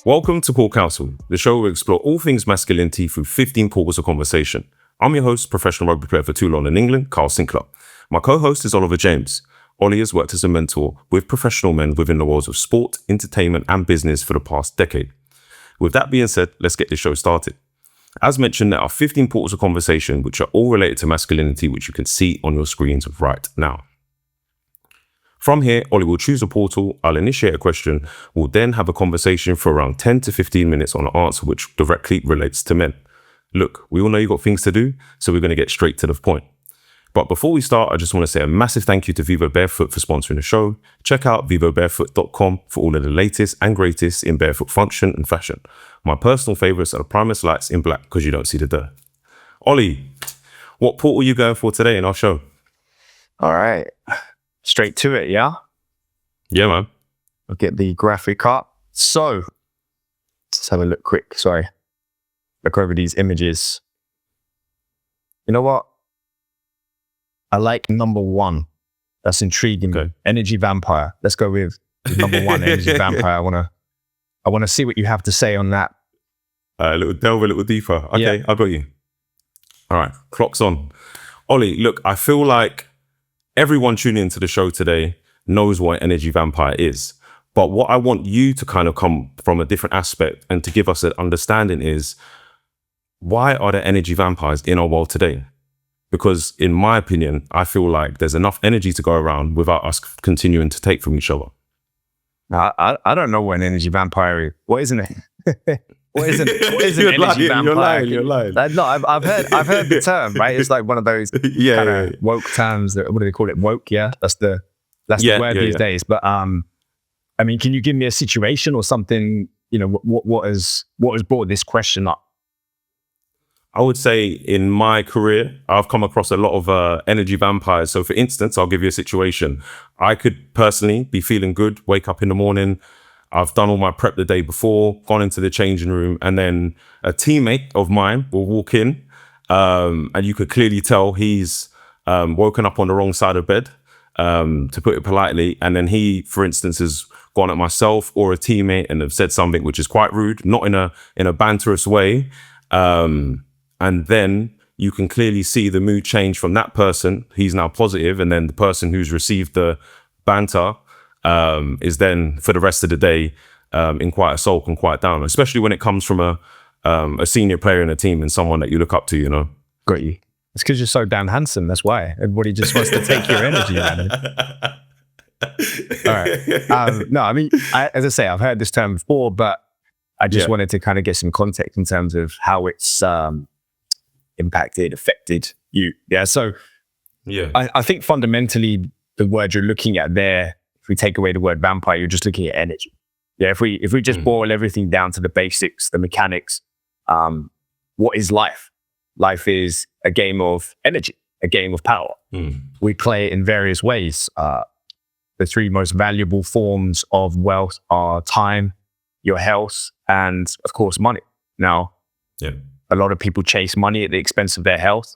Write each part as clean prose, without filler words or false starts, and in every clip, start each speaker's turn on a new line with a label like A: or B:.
A: Welcome to Cor Counsel, the show where we explore all things masculinity through 15 quarters of conversation. I'm your host, professional rugby player for Toulon in England, Kyle Sinckler. My co-host is Oliver James. Ollie has worked as a mentor with professional men within the worlds of sport, entertainment and business for the past decade. With that being said, let's get this show started. As mentioned, there are 15 portals of conversation which are all related to masculinity, which you can see on your screens right now. From here, Ollie will choose a portal, I'll initiate a question, we'll then have a conversation for around 10 to 15 minutes on an answer which directly relates to men. Look, we all know you've got things to do, so we're going to get straight to the point. But before we start, I just want to say a massive thank you to Vivo Barefoot for sponsoring the show. Check out vivobarefoot.com for all of the latest and greatest in barefoot function and fashion. My personal favorites are the Primus lights in black because you don't see the dirt. Ollie, what portal are you going for today in our show?
B: All right. Straight to it, yeah?
A: Yeah, man.
B: I'll get the graphic up. So, let's have a look quick. Sorry. Look over these images. You know what? I like number one. That's intriguing. Okay. Energy vampire. Let's go with number one, energy vampire. I want to see what you have to say on that.
A: A little delve a little deeper. Okay, yeah. I got you. All right, clock's on. Ollie, look, I feel like everyone tuning into the show today knows what energy vampire is. But what I want you to kind of come from a different aspect and to give us an understanding is, why are there energy vampires in our world today? Because in my opinion, I feel like there's enough energy to go around without us continuing to take from each other.
B: I don't know what an energy vampire is. What isn't it? What is an energy vampire?
A: You're lying.
B: No, I've heard the term, right? It's like one of those woke terms. What do they call it? Woke, yeah. That's the word these days. But I mean, can you give me a situation or something? You know, what has brought this question up?
A: I would say in my career, I've come across a lot of energy vampires. So for instance, I'll give you a situation. I could personally be feeling good, wake up in the morning, I've done all my prep the day before, gone into the changing room, and then a teammate of mine will walk in and you could clearly tell he's woken up on the wrong side of bed, to put it politely. And then he, for instance, has gone at myself or a teammate and have said something which is quite rude, not in a banterous way. And then you can clearly see the mood change from that person. He's now positive, and then the person who's received the banter is then for the rest of the day in quite a sulk and quite down, especially when it comes from a senior player in a team and someone that you look up to, you know.
B: Got you. It's because you're so damn handsome. That's why everybody just wants to take your energy, man. All right. No, I mean, as I say, I've heard this term before, but I just wanted to kind of get some context in terms of how it's impacted, affected you. Yeah. So I think fundamentally the word you're looking at there, if we take away the word vampire, you're just looking at energy. Yeah. If we just boil everything down to the basics, the mechanics, what is life? Life is a game of energy, a game of power. We play it in various ways. The three most valuable forms of wealth are time, your health, and of course, money. Now, a lot of people chase money at the expense of their health.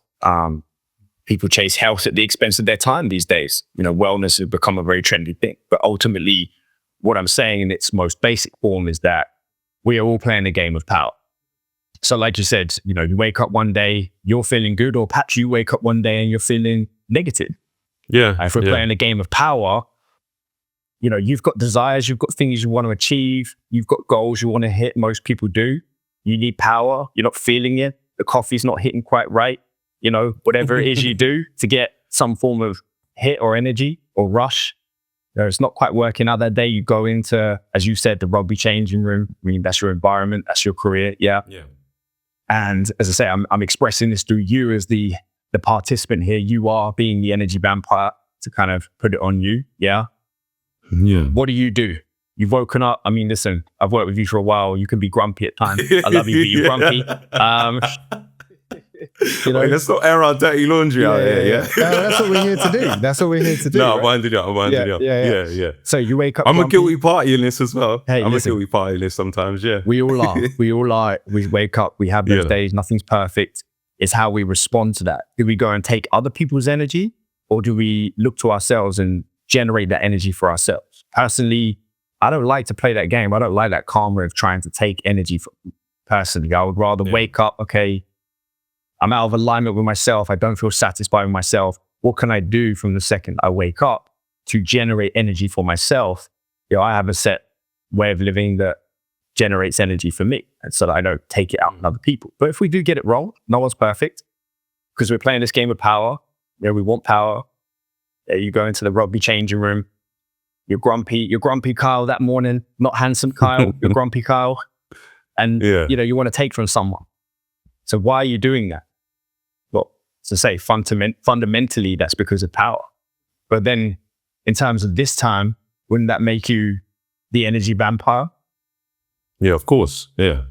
B: People chase health at the expense of their time these days. You know, wellness has become a very trendy thing. But ultimately, what I'm saying in its most basic form is that we are all playing a game of power. So like you said, you know, you wake up one day, you're feeling good, or perhaps you wake up one day and you're feeling negative.
A: Yeah.
B: If we're playing a game of power, you know, you've got desires, you've got things you want to achieve, you've got goals you want to hit. Most people do. You need power. You're not feeling it. The coffee's not hitting quite right. You know, whatever it is you do to get some form of hit or energy or rush, you know, it's not quite working out that day. You go into, as you said, the rugby changing room. I mean, that's your environment. That's your career. Yeah. And as I say, I'm expressing this through you as the participant here. You are being the energy vampire, to kind of put it on you. Yeah. What do? You've woken up. I mean, listen, I've worked with you for a while. You can be grumpy at times. I love you, but you're grumpy.
A: You know, let's not air our dirty laundry out here. Yeah.
B: That's what we're here to do.
A: No, I'm winding up. Yeah.
B: So you wake up.
A: I'm grumpy. A guilty party in this as well.
B: Hey,
A: I'm a guilty party in this sometimes. Yeah.
B: We all are. We wake up. We have those days. Nothing's perfect. It's how we respond to that. Do we go and take other people's energy, or do we look to ourselves and generate that energy for ourselves? Personally, I don't like to play that game. I don't like that karma of trying to take energy from personally. I would rather wake up, okay, I'm out of alignment with myself. I don't feel satisfied with myself. What can I do from the second I wake up to generate energy for myself? I have a set way of living that generates energy for me, and so that I don't take it out on other people. But if we do get it wrong, no one's perfect, because we're playing this game of power. We want power. You go into the rugby changing room. You're grumpy Kyle that morning, not handsome Kyle. You're grumpy Kyle, and you want to take from someone. So why are you doing that? Well, to say fundamentally, that's because of power. But then, in terms of this time, wouldn't that make you the energy vampire?
A: Yeah, of course. Yeah.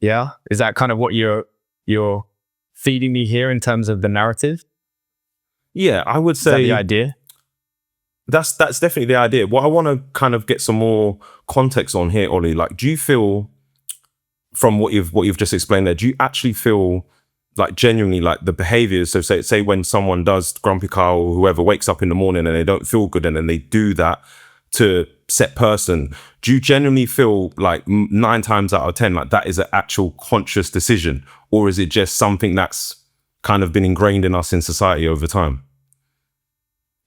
B: Yeah. Is that kind of what you're feeding me here in terms of the narrative?
A: Yeah, I would say
B: is that the idea.
A: That's definitely the idea. What I want to kind of get some more context on here, Ollie, like, do you feel from what you've just explained there, do you actually feel like genuinely like the behaviors? So say when someone does, Grumpy Kyle or whoever wakes up in the morning and they don't feel good and then they do that to set person, do you genuinely feel like 9 times out of 10, like that is an actual conscious decision? Or is it just something that's kind of been ingrained in us in society over time?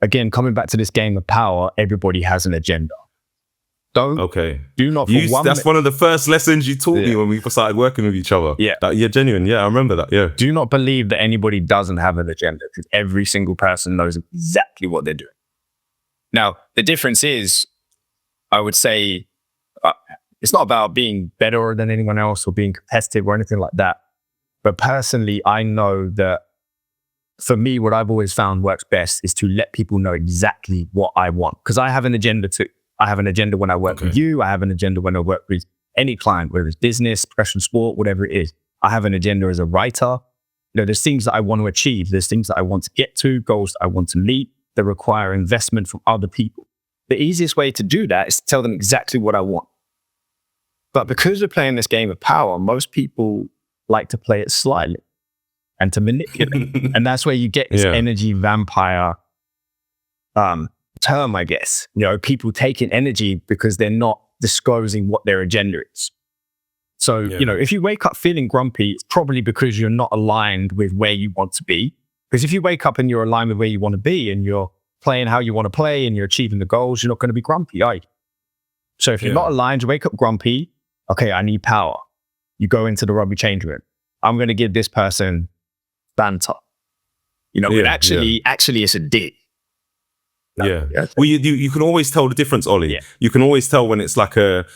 B: Again, coming back to this game of power, everybody has an agenda. Do not
A: that's one of the first lessons you taught me when we started working with each other.
B: Yeah.
A: You're genuine. Yeah, I remember that. Yeah.
B: Do not believe that anybody doesn't have an agenda, because every single person knows exactly what they're doing. Now, the difference is, I would say, it's not about being better than anyone else or being competitive or anything like that. But personally, I know that for me, what I've always found works best is to let people know exactly what I want. Because I have an agenda too. I have an agenda when I work with you. I have an agenda when I work with any client, whether it's business, professional sport, whatever it is. I have an agenda as a writer. There's things that I want to achieve. There's things that I want to get to, goals that I want to meet that require investment from other people. The easiest way to do that is to tell them exactly what I want. But because we're playing this game of power, most people like to play it slightly and to manipulate. And that's where you get this energy vampire term, I guess. People taking energy because they're not disclosing what their agenda is. So, if you wake up feeling grumpy, it's probably because you're not aligned with where you want to be. Because if you wake up and you're aligned with where you want to be and you're playing how you want to play and you're achieving the goals, you're not going to be grumpy, are you? So if you're not aligned, you wake up grumpy, okay, I need power. You go into the rugby change room. I'm going to give this person banter. But actually it's a dig.
A: Well, you can always tell the difference, Ollie. Yeah. You can always tell when it's like it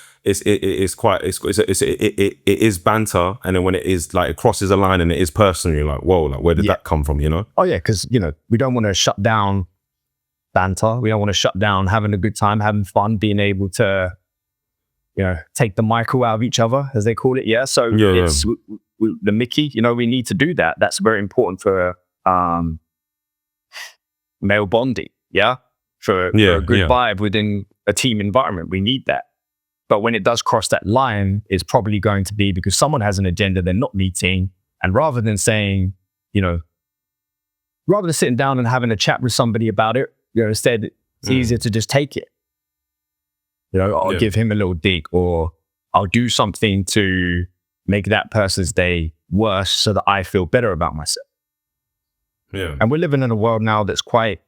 A: is banter, and then when it is like it crosses a line and it is personal, you're like, whoa, like where did that come from?
B: Oh yeah, because we don't want to shut down banter. We don't want to shut down having a good time, having fun, being able to take the Michael out of each other, as they call it. Yeah. So it's the Mickey. We need to do that. That's very important for male bonding. Yeah. For a good vibe within a team environment. We need that. But when it does cross that line, it's probably going to be because someone has an agenda they're not meeting. And rather than saying, rather than sitting down and having a chat with somebody about it, instead it's easier to just take it. I'll give him a little dig, or I'll do something to make that person's day worse so that I feel better about myself.
A: Yeah.
B: And we're living in a world now that's quite,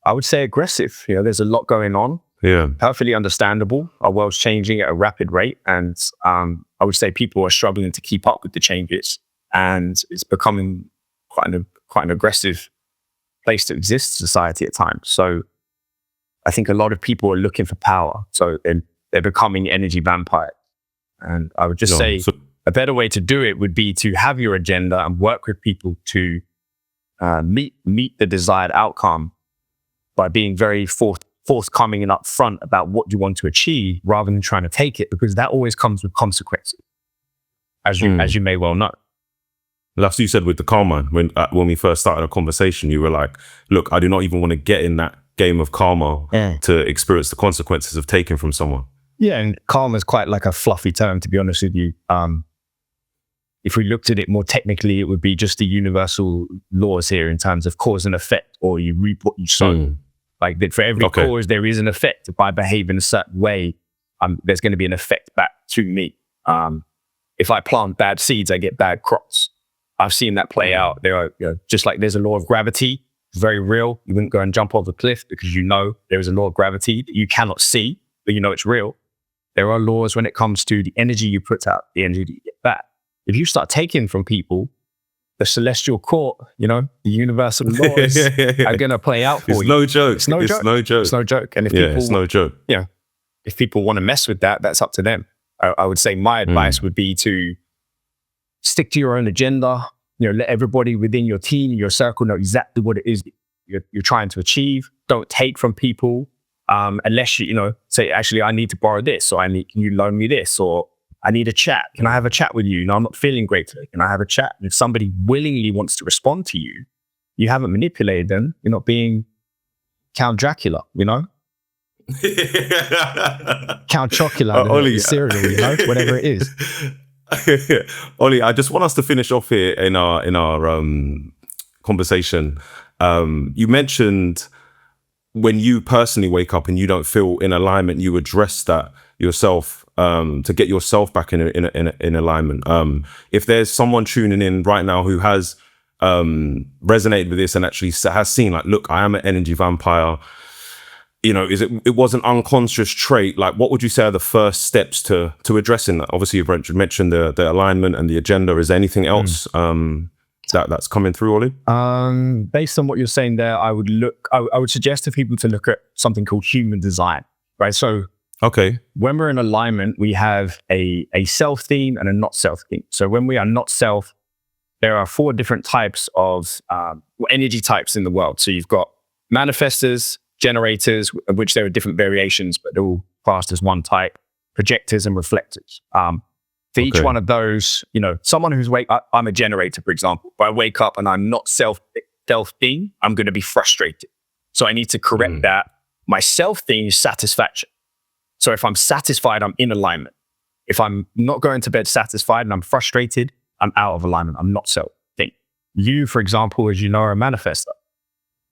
B: I would say, aggressive. There's a lot going on.
A: Yeah.
B: Perfectly understandable. Our world's changing at a rapid rate. And I would say people are struggling to keep up with the changes. And it's becoming quite an aggressive place to exist in society at times. So I think a lot of people are looking for power. So they're becoming energy vampires. And I would just say a better way to do it would be to have your agenda and work with people to meet the desired outcome by being very forthcoming and upfront about what you want to achieve, rather than trying to take it, because that always comes with consequences, as you may well know.
A: That's what you said with the karma. When we first started a conversation, you were like, look, I do not even want to get in that game of karma to experience the consequences of taking from someone.
B: Yeah, and karma is quite like a fluffy term, to be honest with you. If we looked at it more technically, it would be just the universal laws here in terms of cause and effect, or you reap what you sow. Like that for every cause, there is an effect. If I behave in a certain way, there's going to be an effect back to me. If I plant bad seeds, I get bad crops. I've seen that play out. There are, just like there's a law of gravity, very real. You wouldn't go and jump off a cliff because there is a law of gravity that you cannot see, but it's real. There are laws when it comes to the energy you put out, the energy that you get back. If you start taking from people, the celestial court, the universal laws are going to play out for you.
A: It's no joke.
B: It's no joke. And if people,
A: it's no joke.
B: If people want to mess with that, that's up to them. I would say my advice would be to stick to your own agenda. Let everybody within your team, your circle, know exactly what it is you're trying to achieve. Don't take from people unless you say, actually, I need to borrow this, or can you loan me this, or I need a chat. Can I have a chat with you? I'm not feeling great today. Can I have a chat? And if somebody willingly wants to respond to you, you haven't manipulated them. You're not being Count Dracula, Count Chocula, cereal, whatever it is.
A: Ollie, I just want us to finish off here in our conversation. You mentioned when you personally wake up and you don't feel in alignment, you address that yourself to get yourself back in alignment. If there's someone tuning in right now who has resonated with this and actually has seen, like, look, I am an energy vampire. It was an unconscious trait. Like, what would you say are the first steps to addressing that? Obviously, you've mentioned the alignment and the agenda. Is there anything else that's coming through, Ollie?
B: Based on what you're saying there, I would suggest to people to look at something called human design, right? So, when we're in alignment, we have a self theme and a not self theme. So when we are not self, there are 4 different types of energy types in the world. So you've got manifestors, generators, of which there are different variations, but they're all classed as one type, projectors and reflectors. For each one of those, someone who's I'm a generator, for example. If I wake up and I'm not self-theme, I'm going to be frustrated. So I need to correct that. My self-theme is satisfaction. So if I'm satisfied, I'm in alignment. If I'm not going to bed satisfied and I'm frustrated, I'm out of alignment. I'm not self-theme. You, for example, as you know, are a manifestor.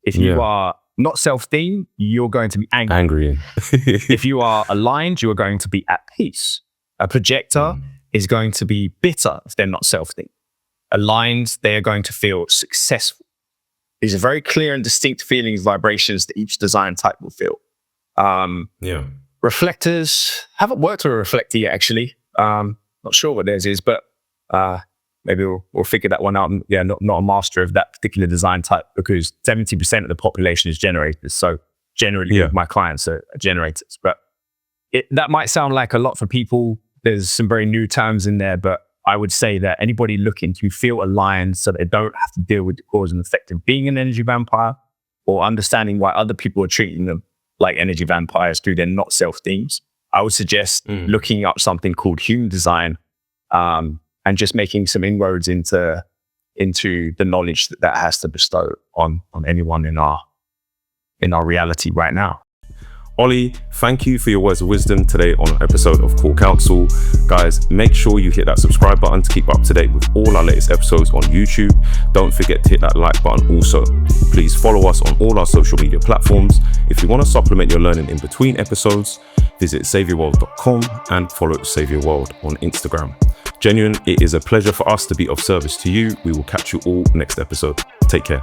B: If you are not self-theme, you're going to be angry. If you are aligned, you are going to be at peace. A projector is going to be bitter if they're not self-theme. Aligned, they are going to feel successful. These are very clear and distinct feelings, vibrations that each design type will feel. Reflectors, haven't worked with a reflector yet, actually. Not sure what theirs is, but maybe we'll figure that one out. Not a master of that particular design type, because 70% of the population is generators. So generally, my clients are generators. But that might sound like a lot for people. There's some very new terms in there, but I would say that anybody looking to feel aligned so they don't have to deal with the cause and effect of being an energy vampire, or understanding why other people are treating them like energy vampires through their not self themes, I would suggest looking up something called human design, and just making some inroads into the knowledge that has to bestow on anyone in our reality right now.
A: Ollie, thank you for your words of wisdom today on an episode of Cor Counsel. Guys, make sure you hit that subscribe button to keep up to date with all our latest episodes on YouTube. Don't forget to hit that like button also. Please follow us on all our social media platforms. If you want to supplement your learning in between episodes, visit SaviourWorld.com and follow Saviour World on Instagram. Genuine, it is a pleasure for us to be of service to you. We will catch you all next episode. Take care.